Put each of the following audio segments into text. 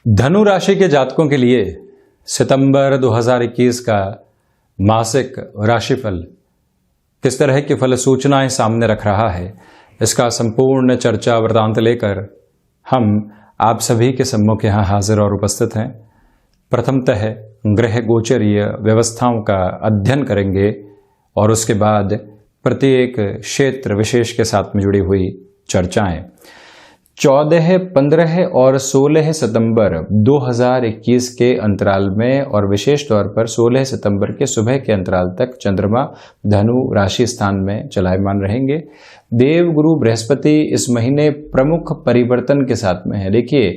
धनु राशि के जातकों के लिए सितंबर 2021 का मासिक राशिफल किस तरह की फल सूचनाएं सामने रख रहा है, इसका संपूर्ण चर्चा वृतांत लेकर हम आप सभी के सम्मुख यहाँ हाजिर और उपस्थित हैं। प्रथमतः ग्रह गोचरीय व्यवस्थाओं का अध्ययन करेंगे और उसके बाद प्रत्येक क्षेत्र विशेष के साथ में जुड़ी हुई चर्चाएं। 14, 15 और 16 सितंबर 2021 के अंतराल में और विशेष तौर पर 16 सितंबर के सुबह के अंतराल तक चंद्रमा धनु राशि स्थान में चलायमान रहेंगे। देवगुरु बृहस्पति इस महीने प्रमुख परिवर्तन के साथ में है। देखिए,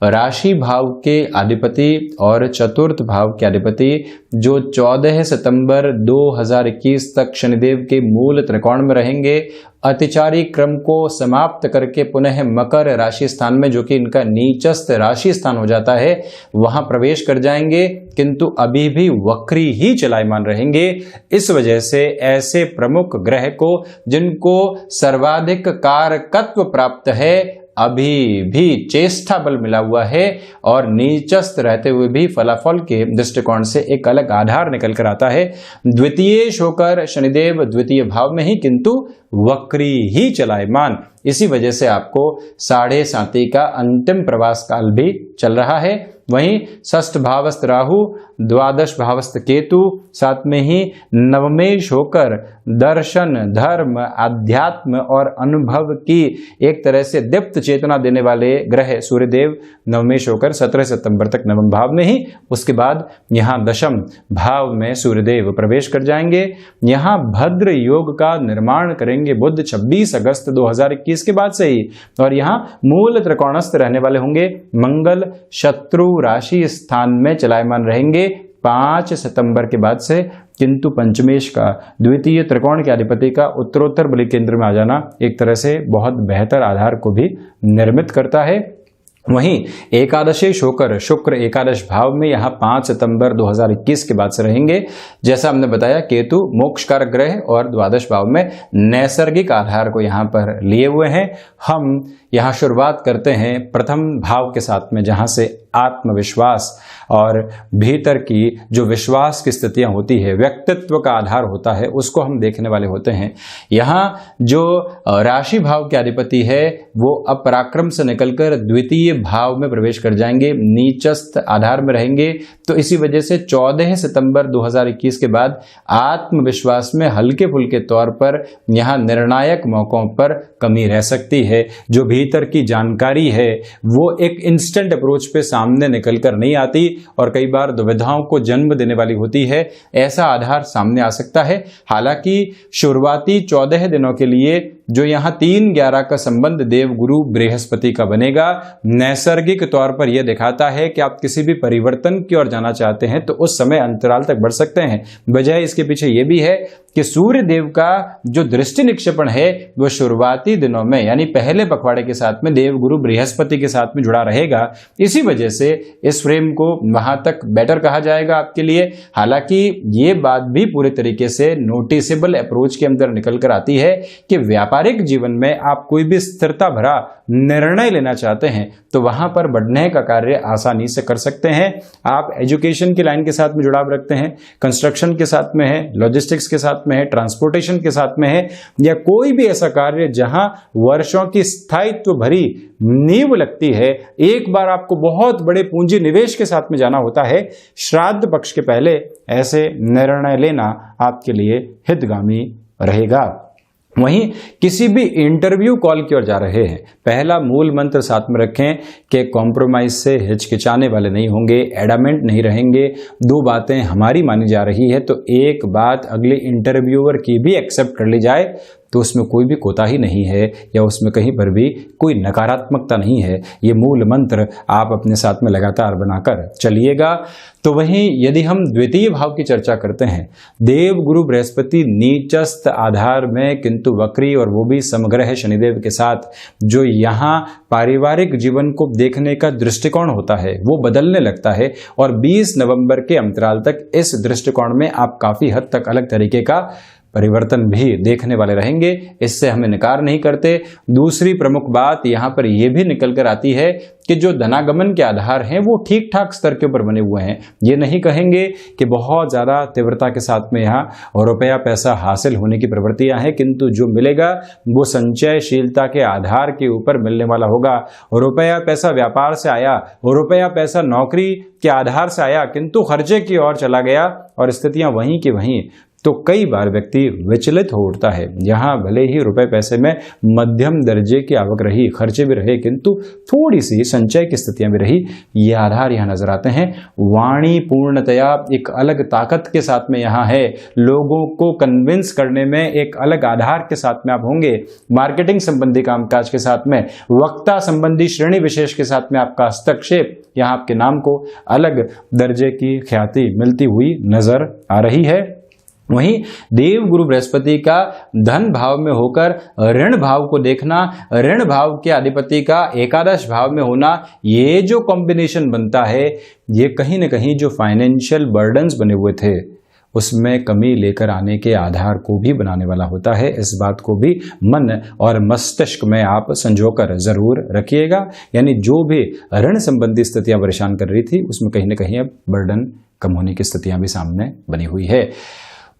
राशि भाव के अधिपति और चतुर्थ भाव के अधिपति जो 14 सितंबर 2021 तक शनिदेव के मूल त्रिकोण में रहेंगे, अतिचारी क्रम को समाप्त करके पुनः मकर राशि स्थान में, जो कि इनका नीचस्थ राशि स्थान हो जाता है, वहां प्रवेश कर जाएंगे, किंतु अभी भी वक्री ही चलायमान रहेंगे। इस वजह से ऐसे प्रमुख ग्रह को जिनको सर्वाधिक कारकत्व प्राप्त है, अभी भी चेष्टा बल मिला हुआ है और नीचस्थ रहते हुए भी फलाफल के दृष्टिकोण से एक अलग आधार निकल कर आता है। द्वितीय होकर शनिदेव द्वितीय भाव में ही किंतु वक्री ही चलायमान। इसी वजह से आपको 7.5 का अंतिम प्रवास काल भी चल रहा है। वहीं षष्ठ भावस्थ राहु, द्वादश भावस्थ केतु, साथ में ही नवमेश होकर दर्शन, धर्म, अध्यात्म और अनुभव की एक तरह से दीप्त चेतना देने वाले ग्रह सूर्यदेव नवमेश होकर 17 सितंबर तक नवम भाव में ही, उसके बाद यहाँ दशम भाव में सूर्यदेव प्रवेश कर जाएंगे। यहाँ भद्र योग का निर्माण करेंगे बुध 26 अगस्त 2021 के बाद से ही, और यहाँ मूल त्रिकोणस्थ रहने वाले होंगे। मंगल शत्रु राशि स्थान में चलायमान रहेंगे 5 सितंबर के बाद से, किंतु पंचमेश का द्वितीय त्रिकोण के अधिपति का उत्तरोत्तर बलि केंद्र में आ जाना एक तरह से बहुत बेहतर आधार को भी निर्मित करता है। वहीं एकादशेश होकर शुक्र एकादश भाव में यहाँ 5 सितंबर 2021 के बाद से रहेंगे। जैसा हमने बताया, केतु मोक्षकारक ग्रह और द्वादश भाव में नैसर्गिक आधार को यहाँ पर लिए हुए हैं। हम यहाँ शुरुआत करते हैं प्रथम भाव के साथ में, जहाँ से आत्मविश्वास और भीतर की जो विश्वास की स्थितियां होती है, व्यक्तित्व का आधार होता है, उसको हम देखने वाले होते हैं। यहाँ जो राशि भाव के अधिपति है वो अब पराक्रम से निकलकर द्वितीय भाव में प्रवेश कर जाएंगे, नीचस्थ आधार में रहेंगे। तो इसी वजह से 14 सितंबर 2021 के बाद आत्मविश्वास में हल्के फुल्के तौर पर यहाँ निर्णायक मौकों पर कमी रह सकती है। जो भीतर की जानकारी है वो एक इंस्टेंट अप्रोच पे सामने निकलकर नहीं आती और कई बार दुविधाओं को जन्म देने वाली होती है। ऐसा आधार सामने आ सकता है। हालांकि शुरुआती 14 दिनों के लिए जो यहाँ 3-11 का संबंध देवगुरु बृहस्पति का बनेगा, नैसर्गिक तौर पर यह दिखाता है कि आप किसी भी परिवर्तन की ओर जाना चाहते हैं तो उस समय अंतराल तक बढ़ सकते हैं। वजह इसके पीछे यह भी है कि सूर्य देव का जो दृष्टि निक्षेपण है वो शुरुआती दिनों में यानी पहले पखवाड़े के साथ में देवगुरु बृहस्पति के साथ में जुड़ा रहेगा। इसी वजह से इस फ्रेम को वहां तक बेटर कहा जाएगा आपके लिए। हालांकि ये बात भी पूरे तरीके से नोटिसेबल अप्रोच के अंदर निकल कर आती है कि व्यापारिक जीवन में आप कोई भी स्थिरता भरा निर्णय लेना चाहते हैं तो वहां पर बढ़ने का कार्य आसानी से कर सकते हैं। आप एजुकेशन की लाइन के साथ में जुड़ाव रखते हैं, कंस्ट्रक्शन के साथ में है, लॉजिस्टिक्स के साथ में है, ट्रांसपोर्टेशन के साथ में है, या कोई भी ऐसा कार्य जहां वर्षों की स्थायित्व भरी नींव लगती है, एक बार आपको बहुत बड़े पूंजी निवेश के साथ में जाना होता है, श्राद्ध पक्ष के पहले ऐसे निर्णय लेना आपके लिए हितगामी रहेगा। वहीं किसी भी इंटरव्यू कॉल की ओर जा रहे हैं, पहला मूल मंत्र साथ में रखें कि कॉम्प्रोमाइज से हिचकिचाने वाले नहीं होंगे, एडामेंट नहीं रहेंगे। 2 बातें हमारी मानी जा रही है तो एक बात अगले इंटरव्यूअर की भी एक्सेप्ट कर ली जाए तो उसमें कोई भी कोताही नहीं है या उसमें कहीं पर भी कोई नकारात्मकता नहीं है। ये मूल मंत्र आप अपने साथ में लगातार बनाकर चलिएगा। तो वहीं यदि हम द्वितीय भाव की चर्चा करते हैं, देवगुरु बृहस्पति नीचस्थ आधार में किंतु वक्री और वो भी समग्र है शनिदेव के साथ, जो यहाँ पारिवारिक जीवन को देखने का दृष्टिकोण होता है वो बदलने लगता है और 20 नवंबर के अंतराल तक इस दृष्टिकोण में आप काफी हद तक अलग तरीके का परिवर्तन भी देखने वाले रहेंगे, इससे हमें इनकार नहीं करते। दूसरी प्रमुख बात यहाँ पर यह भी निकल कर आती है कि जो धनागमन के आधार हैं वो ठीक ठाक स्तर के ऊपर बने हुए हैं। ये नहीं कहेंगे कि बहुत ज़्यादा तीव्रता के साथ में यहाँ रुपया पैसा हासिल होने की प्रवृत्तियां हैं, किंतु जो मिलेगा वो संचयशीलता के आधार के ऊपर मिलने वाला होगा। रुपया पैसा व्यापार से आया, रुपया पैसा नौकरी के आधार से आया, किंतु खर्चे की ओर चला गया और स्थितियां वहीं की वहीं, तो कई बार व्यक्ति विचलित हो उठता है। यहाँ भले ही रुपए पैसे में मध्यम दर्जे की आवक रही, खर्चे भी रहे, किंतु थोड़ी सी संचय की स्थितियां भी रही, ये आधार यहाँ नजर आते हैं। वाणी पूर्णतया एक अलग ताकत के साथ में यहाँ है, लोगों को कन्विंस करने में एक अलग आधार के साथ में आप होंगे। मार्केटिंग संबंधी कामकाज के साथ में, वक्ता संबंधी श्रेणी विशेष के साथ में आपका हस्तक्षेप, यहाँ आपके नाम को अलग दर्जे की ख्याति मिलती हुई नजर आ रही है। वहीं देव गुरु बृहस्पति का धन भाव में होकर ऋण भाव को देखना, ऋण भाव के अधिपति का एकादश भाव में होना, ये जो कॉम्बिनेशन बनता है ये कहीं न कहीं जो फाइनेंशियल बर्डन्स बने हुए थे उसमें कमी लेकर आने के आधार को भी बनाने वाला होता है। इस बात को भी मन और मस्तिष्क में आप संजोकर जरूर रखिएगा। यानी जो भी ऋण संबंधी स्थितियां परेशान कर रही थी उसमें कहीं न कहीं अब बर्डन कम होने की स्थितियां भी सामने बनी हुई है।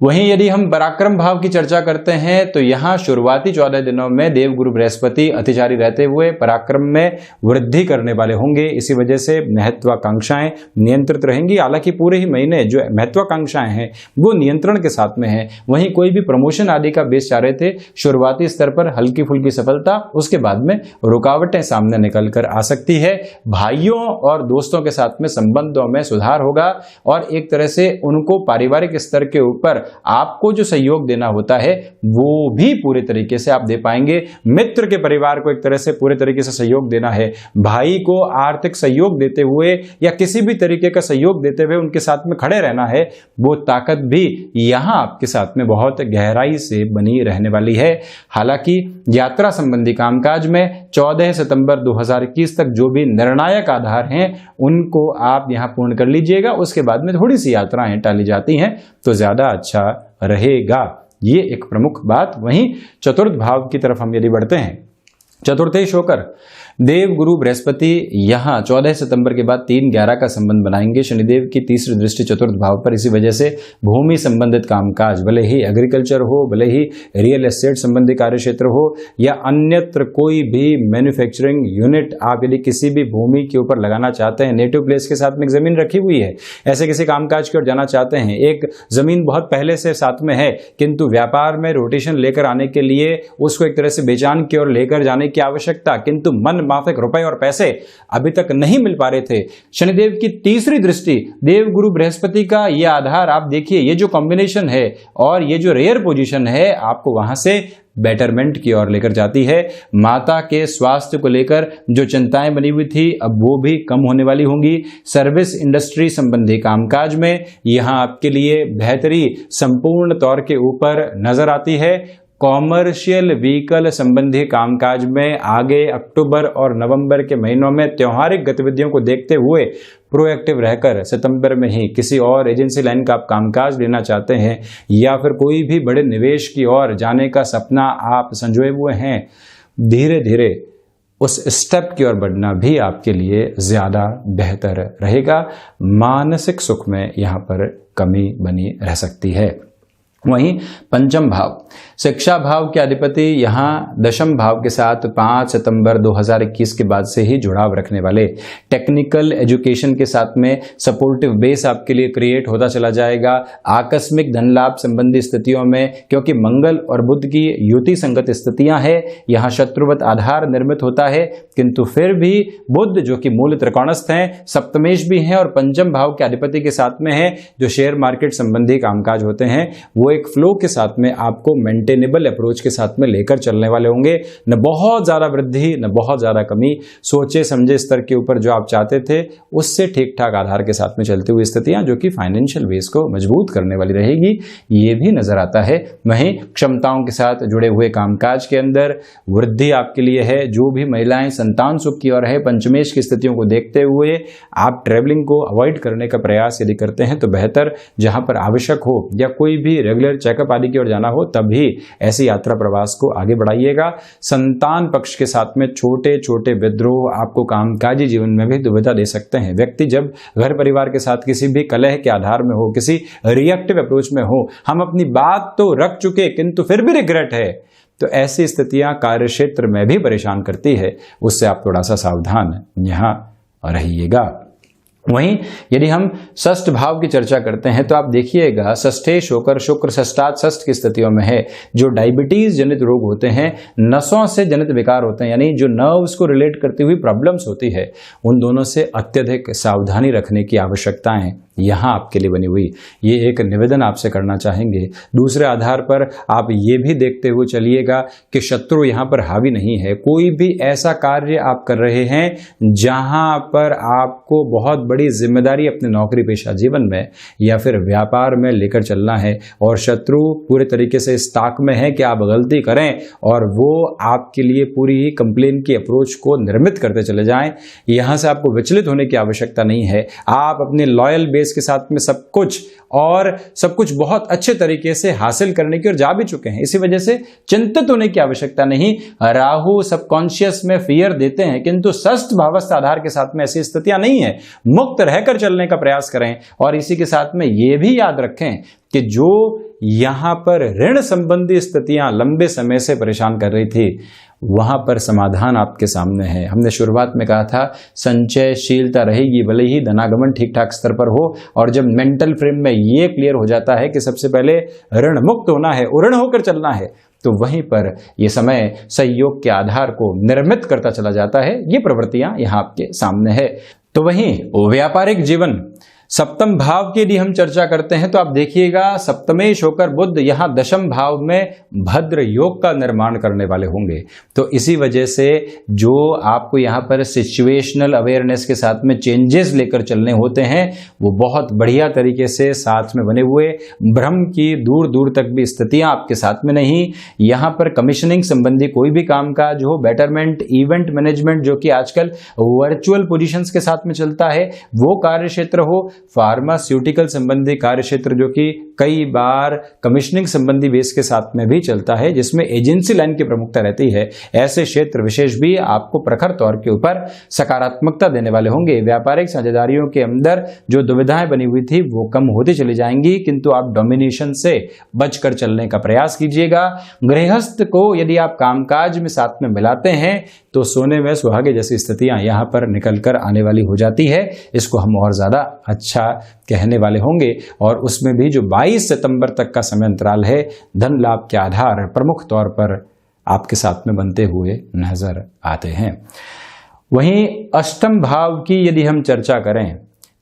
वहीं यदि हम पराक्रम भाव की चर्चा करते हैं तो यहाँ शुरुआती 14 दिनों में देव गुरु बृहस्पति अतिचारी रहते हुए पराक्रम में वृद्धि करने वाले होंगे। इसी वजह से महत्वाकांक्षाएं नियंत्रित रहेंगी। हालांकि पूरे ही महीने जो महत्वाकांक्षाएं हैं वो नियंत्रण के साथ में हैं। वहीं कोई भी प्रमोशन आदि का बेस चाह रहे थे, शुरुआती स्तर पर हल्की फुल्की सफलता, उसके बाद में रुकावटें सामने निकल कर आ सकती है। भाइयों और दोस्तों के साथ में संबंधों में सुधार होगा और एक तरह से उनको पारिवारिक स्तर के ऊपर आपको जो सहयोग देना होता है वो भी पूरे तरीके से आप दे पाएंगे। मित्र के परिवार को एक तरह से पूरे तरीके से सहयोग देना है, भाई को आर्थिक सहयोग देते हुए या किसी भी तरीके का सहयोग देते हुए उनके साथ में खड़े रहना है, वो ताकत भी यहां आपके साथ में बहुत गहराई से बनी रहने वाली है। हालांकि यात्रा संबंधी कामकाज में 14 सितंबर 2021 तक जो भी निर्णायक आधार हैं उनको आप यहां पूर्ण कर लीजिएगा। उसके बाद में थोड़ी सी यात्राएं टाली जाती हैं तो ज्यादा अच्छा रहेगा। ये एक प्रमुख बात। वहीं चतुर्थ भाव की तरफ हम यदि बढ़ते हैं, चतुर्थेश होकर देव गुरु बृहस्पति यहाँ 14 सितंबर के बाद 3/11 का संबंध बनाएंगे। शनिदेव की तीसरी दृष्टि चतुर्थ भाव पर, इसी वजह से भूमि संबंधित कामकाज, भले ही एग्रीकल्चर हो, भले ही रियल एस्टेट संबंधी कार्य क्षेत्र हो या अन्यत्र कोई भी मैन्युफैक्चरिंग यूनिट आप यदि किसी भी भूमि के ऊपर लगाना चाहते हैं, नेटिव प्लेस के साथ में एक जमीन रखी हुई है, ऐसे किसी कामकाज की ओर जाना चाहते हैं, एक जमीन बहुत पहले से साथ में है किंतु व्यापार में रोटेशन लेकर आने के लिए उसको एक तरह से बेचान की ओर लेकर जाने की आवश्यकता, किंतु मन माफिक रुपए और पैसे अभी तक नहीं मिल पा रहे थे। शनिदेव की तीसरी दृष्टि देव गुरु बृहस्पति का ये आधार आप देखिए, ये जो कॉम्बिनेशन है और ये जो रेयर पोजीशन है आपको वहां से बेटरमेंट की ओर लेकर जाती है। माता के स्वास्थ्य को लेकर जो चिंताएं बनी हुई थी अब वो भी कम होने वाली होंगी। सर्विस इंडस्ट्री संबंधी कामकाज में यहां आपके लिए बेहतरी संपूर्ण तौर के ऊपर नजर आती है। कॉमर्शियल व्हीकल संबंधी कामकाज में आगे अक्टूबर और नवंबर के महीनों में त्योहारिक गतिविधियों को देखते हुए प्रोएक्टिव रहकर सितंबर में ही किसी और एजेंसी लाइन का आप कामकाज लेना चाहते हैं या फिर कोई भी बड़े निवेश की ओर जाने का सपना आप संजोए हुए हैं, धीरे धीरे उस स्टेप की ओर बढ़ना भी आपके लिए ज्यादा बेहतर रहेगा। मानसिक सुख में यहाँ पर कमी बनी रह सकती है। वहीं पंचम भाव, शिक्षा भाव के अधिपति यहाँ दशम भाव के साथ 5 सितंबर 2021 के बाद से ही जुड़ाव रखने वाले, टेक्निकल एजुकेशन के साथ में सपोर्टिव बेस आपके लिए क्रिएट होता चला जाएगा। आकस्मिक धन लाभ संबंधी स्थितियों में, क्योंकि मंगल और बुध की युति संगत स्थितियां हैं, यहाँ शत्रुवत आधार निर्मित होता है, किंतु फिर भी बुध जो कि मूल त्रिकोणस्थ हैं, सप्तमेश भी हैं और पंचम भाव के अधिपति के साथ में है। जो शेयर मार्केट संबंधी कामकाज होते हैं वो एक फ्लो के साथ में आपको मेंटेनेबल अप्रोच के साथ में लेकर चलने वाले होंगे। न बहुत ज्यादा वृद्धि न बहुत ज्यादा कमी, सोचे समझे स्तर के ऊपर जो आप चाहते थे उससे ठीक ठाक आधार के साथ में चलती हुई स्थितियां जो कि फाइनेंशियल बेस को मजबूत करने वाली रहेगी, ये भी नजर आता है। वहीं क्षमताओं के साथ जुड़े हुए कामकाज के अंदर वृद्धि आपके लिए है। जो भी महिलाएं संतान सुख की ओर है, पंचमेश की स्थितियों को देखते हुए आप ट्रेवलिंग को अवॉइड करने का प्रयास यदि करते हैं तो बेहतर, जहां पर आवश्यक हो या कोई भी रेगुलर चेकअप आदि की ओर जाना हो तब भी ऐसी यात्रा प्रवास को आगे बढ़ाइएगा। संतान पक्ष के साथ में छोटे छोटे विद्रोह आपको कामकाजी जीवन में भी दुविधा दे सकते हैं। व्यक्ति जब घर परिवार के साथ किसी भी कलह के आधार में हो, किसी रिएक्टिव अप्रोच में हो, हम अपनी बात तो रख चुके किंतु फिर भी रिग्रेट है, तो ऐसी स्थितियां कार्य क्षेत्र में भी परेशान करती है। उससे आप थोड़ा सा सावधान यहां रहिएगा। वहीं यदि हम षष्ठ भाव की चर्चा करते हैं तो आप देखिएगा षष्ठेश होकर शुक्र षष्ठात षष्ठ की स्थितियों में है। जो डायबिटीज जनित रोग होते हैं, नसों से जनित विकार होते हैं, यानी जो नर्व्स को रिलेट करती हुई प्रॉब्लम्स होती है, उन दोनों से अत्यधिक सावधानी रखने की आवश्यकताएं यहां आपके लिए बनी हुई। ये एक निवेदन आपसे करना चाहेंगे। दूसरे आधार पर आप ये भी देखते हुए चलिएगा कि शत्रु यहां पर हावी नहीं है। कोई भी ऐसा कार्य आप कर रहे हैं जहां पर आपको बहुत बड़ी जिम्मेदारी अपने नौकरी पेशा जीवन में या फिर व्यापार में लेकर चलना है और शत्रु पूरे तरीके से इस ताक में है कि आप गलती करें और वो आपके लिए पूरी ही कंप्लेन की अप्रोच को निर्मित करते चले जाएं, यहां से आपको विचलित होने की आवश्यकता नहीं है। आप अपने लॉयल बेस के साथ में सब कुछ बहुत अच्छे तरीके से हासिल करने की ओर जा भी चुके हैं। इसी वजह से चिंतित होने की आवश्यकता नहीं। राहु सबकॉन्शियस में फियर देते हैं किंतु षष्ठ भावस्थ आधार के साथ में ऐसी स्थितियां नहीं है। मुक्त रहकर चलने का प्रयास करें और इसी के साथ में यह भी याद रखें कि जो यहां पर ऋण संबंधी स्थितियां लंबे समय से परेशान कर रही थी, वहां पर समाधान आपके सामने है। हमने शुरुआत में कहा था संचयशीलता रहेगी, भले ही धनागमन ठीक ठाक स्तर पर हो, और जब मेंटल फ्रेम में ये क्लियर हो जाता है कि सबसे पहले ऋण मुक्त होना है, ऋण होकर चलना है, तो वहीं पर यह समय सहयोग के आधार को निर्मित करता चला जाता है। ये प्रवृत्तियां यहां आपके सामने है। तो वहीं व्यापारिक जीवन सप्तम भाव की यदि हम चर्चा करते हैं तो आप देखिएगा सप्तमेश होकर बुध यहां दशम भाव में भद्र योग का निर्माण करने वाले होंगे। तो इसी वजह से जो आपको यहां पर सिचुएशनल अवेयरनेस के साथ में चेंजेस लेकर चलने होते हैं, वो बहुत बढ़िया तरीके से साथ में बने हुए, भ्रम की दूर दूर तक भी स्थितियां आपके साथ में नहीं। यहां पर कमीशनिंग संबंधी कोई भी कामकाज हो, बेटरमेंट, इवेंट मैनेजमेंट जो कि आजकल वर्चुअल पोजीशंस के साथ में चलता है, वो कार्य क्षेत्र हो, फार्मास्यूटिकल संबंधी कार्य क्षेत्र जो कि कई बार कमीशनिंग संबंधी बेस के साथ में भी चलता है, जिसमें एजेंसी लाइन की प्रमुखता रहती है, ऐसे क्षेत्र विशेष भी आपको प्रखर तौर के ऊपर सकारात्मकता देने वाले होंगे। व्यापारिक साझेदारियों के अंदर जो दुविधाएं बनी हुई थी वो कम होती चली जाएंगी, किंतु आप डोमिनेशन से बचकर चलने का प्रयास कीजिएगा। गृहस्थ को यदि आप कामकाज में साथ में मिलाते हैं तो सोने में सुहागे जैसी स्थितियां यहां पर निकलकर आने वाली हो जाती है। इसको हम और ज्यादा अच्छा कहने वाले होंगे। और उसमें भी जो 22 सितंबर तक का समय अंतराल है, धन लाभ के आधार प्रमुख तौर पर आपके साथ में बनते हुए नजर आते हैं। वहीं अष्टम भाव की यदि हम चर्चा करें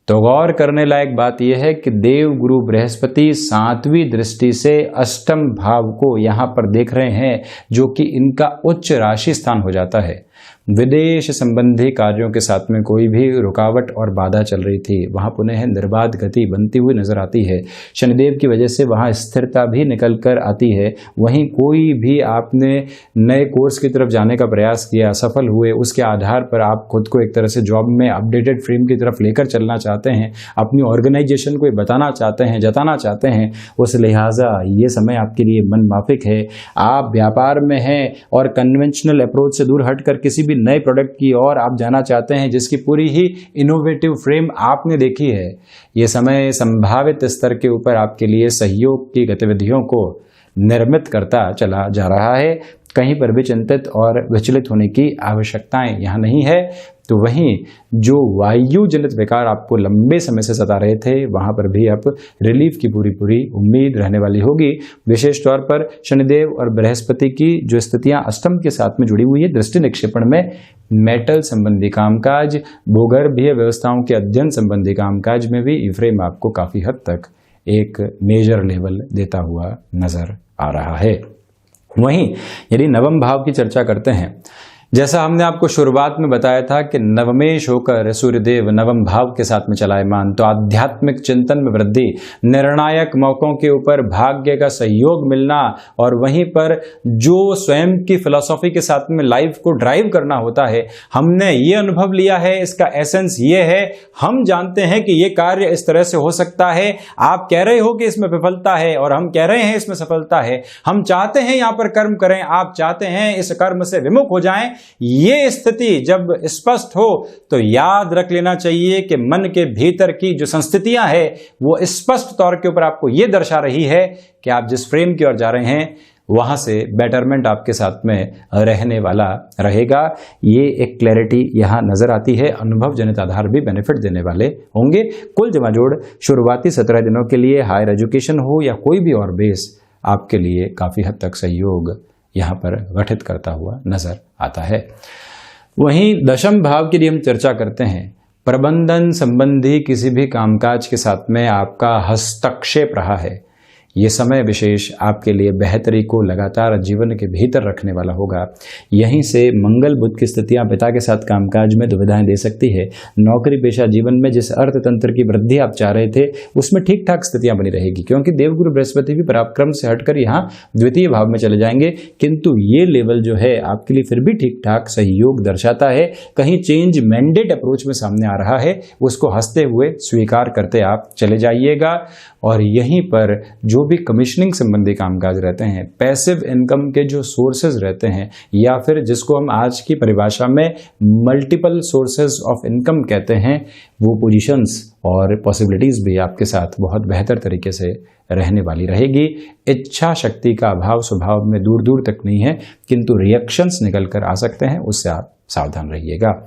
तो गौर करने लायक बात यह है कि देव गुरु बृहस्पति 7वीं दृष्टि से अष्टम भाव को यहां पर देख रहे हैं, जो कि इनका उच्च राशि स्थान हो जाता है। विदेश संबंधी कार्यों के साथ में कोई भी रुकावट और बाधा चल रही थी, वहां पुनः निर्बाध गति बनती हुई नजर आती है। शनिदेव की वजह से वहां स्थिरता भी निकल कर आती है। वहीं कोई भी आपने नए कोर्स की तरफ जाने का प्रयास किया, सफल हुए, उसके आधार पर आप खुद को एक तरह से जॉब में अपडेटेड फ्रेम की तरफ लेकर चलना चाहते हैं, अपनी ऑर्गेनाइजेशन को बताना चाहते हैं, जताना चाहते हैं, उस लिहाजा ये समय आपके लिए मन माफिक है। आप व्यापार में हैं और कन्वेंशनल अप्रोच से दूर हटकर किसी भी नए प्रोडक्ट की ओर आप जाना चाहते हैं जिसकी पूरी ही इनोवेटिव फ्रेम आपने देखी है। यह समय संभावित स्तर के ऊपर आपके लिए सहयोग की गतिविधियों को निर्मित करता चला जा रहा है। कहीं पर भी चिंतित और विचलित होने की आवश्यकताएं यहाँ नहीं है। तो वहीं जो वायु जनित विकार आपको लंबे समय से सता रहे थे, वहां पर भी अब रिलीफ की पूरी उम्मीद रहने वाली होगी। विशेष तौर पर शनिदेव और बृहस्पति की जो स्थितियां अष्टम के साथ में जुड़ी हुई है, दृष्टि निक्षेपण में मेटल संबंधी कामकाज, भूगर्भीय व्यवस्थाओं के अध्ययन संबंधी कामकाज में भी फ्रेम आपको काफी हद तक एक मेजर लेवल देता हुआ नजर आ रहा है। वहीं यदि नवम भाव की चर्चा करते हैं जैसा हमने आपको शुरुआत में बताया था कि नवमेश होकर सूर्यदेव नवम भाव के साथ में चलायमान, तो आध्यात्मिक चिंतन में वृद्धि, निर्णायक मौकों के ऊपर भाग्य का सहयोग मिलना, और वहीं पर जो स्वयं की फिलॉसफी के साथ में लाइफ को ड्राइव करना होता है, हमने ये अनुभव लिया है, इसका एसेंस ये है, हम जानते हैं कि ये कार्य इस तरह से हो सकता है, आप कह रहे हो कि इसमें विफलता है और हम कह रहे हैं इसमें सफलता है, हम चाहते हैं यहां पर कर्म करें, आप चाहते हैं इस कर्म से विमुख हो जाएं, ये स्थिति जब स्पष्ट हो तो याद रख लेना चाहिए कि मन के भीतर की जो संस्थितियां हैं वो स्पष्ट तौर के ऊपर आपको ये दर्शा रही है कि आप जिस फ्रेम की ओर जा रहे हैं वहां से बेटरमेंट आपके साथ में रहने वाला रहेगा। ये एक क्लैरिटी यहां नजर आती है। अनुभव जनित आधार भी बेनिफिट देने वाले होंगे। कुल जमाजोड़ शुरुआती 17 दिनों के लिए हायर एजुकेशन हो या कोई भी और बेस आपके लिए काफी हद तक सहयोग यहां पर गठित करता हुआ नजर आता है। वहीं दशम भाव की यदि हम चर्चा करते हैं, प्रबंधन संबंधी किसी भी कामकाज के साथ में आपका हस्तक्षेप रहा है, ये समय विशेष आपके लिए बेहतरी को लगातार जीवन के भीतर रखने वाला होगा। यहीं से मंगल बुध की स्थितियां पिता के साथ कामकाज में दुविधाएं दे सकती है। नौकरी पेशा जीवन में जिस अर्थतंत्र की वृद्धि आप चाह रहे थे उसमें ठीक ठाक स्थितियां बनी रहेगी, क्योंकि देवगुरु बृहस्पति भी पराक्रम से हटकर यहाँ द्वितीय भाव में चले जाएंगे। किंतु ये लेवल जो है आपके लिए फिर भी ठीक ठाक सहयोग दर्शाता है। कहीं चेंज मैंडेट अप्रोच में सामने आ रहा है, उसको हंसते हुए स्वीकार करते आप चले जाइएगा। और यहीं पर जो भी कमीशनिंग संबंधी कामकाज रहते हैं, पैसिव इनकम के जो सोर्सेज रहते हैं, या फिर जिसको हम आज की परिभाषा में मल्टीपल सोर्सेज ऑफ इनकम कहते हैं, वो पोजीशंस और पॉसिबिलिटीज भी आपके साथ बहुत बेहतर तरीके से रहने वाली रहेगी। इच्छा शक्ति का अभाव स्वभाव में दूर दूर तक नहीं है, किंतु रिएक्शंस निकल कर आ सकते हैं, उससे आप सावधान रहिएगा।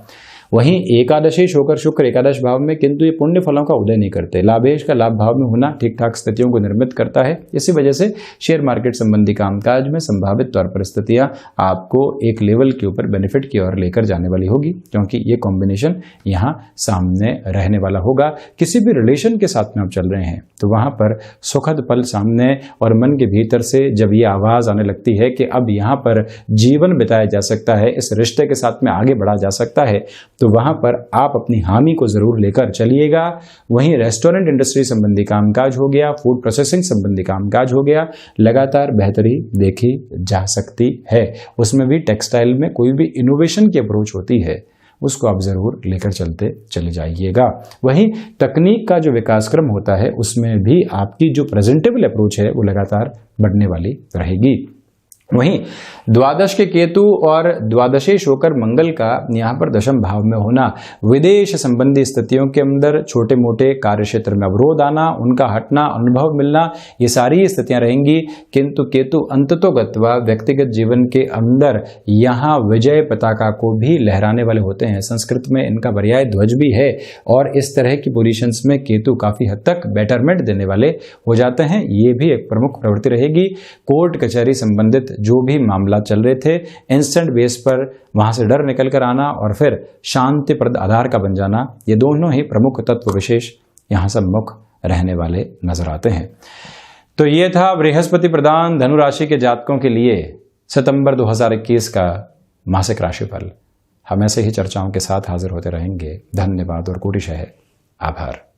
वहीं एकादशेश होकर शुक्र एकादश भाव में, किंतु ये पुण्य फलों का उदय नहीं करते। लाभेश का लाभ भाव में होना ठीक ठाक स्थितियों को निर्मित करता है। इसी वजह से शेयर मार्केट संबंधी कामकाज में संभावित तौर पर स्थितियां आपको एक लेवल के ऊपर बेनिफिट की ओर लेकर जाने वाली होगी, क्योंकि ये कॉम्बिनेशन यहाँ सामने रहने वाला होगा। किसी भी रिलेशन के साथ में आप चल रहे हैं तो वहां पर सुखद पल सामने, और मन के भीतर से जब ये आवाज आने लगती है कि अब यहाँ पर जीवन बिताया जा सकता है, इस रिश्ते के साथ में आगे बढ़ा जा सकता है, तो वहां पर आप अपनी हामी को जरूर लेकर चलिएगा। वहीं रेस्टोरेंट इंडस्ट्री संबंधी कामकाज हो गया, फूड प्रोसेसिंग संबंधी कामकाज हो गया, लगातार बेहतरी देखी जा सकती है। उसमें भी टेक्सटाइल में कोई भी इनोवेशन की अप्रोच होती है, उसको आप जरूर लेकर चलते चले जाइएगा। वहीं तकनीक का जो विकास क्रम होता है उसमें भी आपकी जो प्रेजेंटेबल अप्रोच है वो लगातार बढ़ने वाली रहेगी। वहीं द्वादश के केतु और द्वादशेश होकर मंगल का यहाँ पर दशम भाव में होना, विदेश संबंधी स्थितियों के अंदर छोटे मोटे कार्य क्षेत्र में अवरोध आना, उनका हटना, अनुभव मिलना, ये सारी स्थितियां रहेंगी। किंतु केतु अंततोगत्वा व्यक्तिगत जीवन के अंदर यहाँ विजय पताका को भी लहराने वाले होते हैं। संस्कृत में इनका पर्याय ध्वज भी है, और इस तरह की पोजीशंस में केतु काफी हद तक बेटरमेंट देने वाले हो जाते हैं। ये भी एक प्रमुख प्रवृत्ति रहेगी। कोर्ट कचहरी संबंधित जो भी मामला चल रहे थे, इंस्टेंट बेस पर वहां से डर निकल कर आना और फिर शांतिप्रद आधार का बन जाना, ये दोनों ही प्रमुख तत्व विशेष यहां सम्मुख रहने वाले नजर आते हैं। तो ये था बृहस्पति प्रदान धनु राशि के जातकों के लिए सितंबर 2021 का मासिक राशिफल। हम ऐसे ही चर्चाओं के साथ हाजिर होते रहेंगे। धन्यवाद और कोटिशः आभार।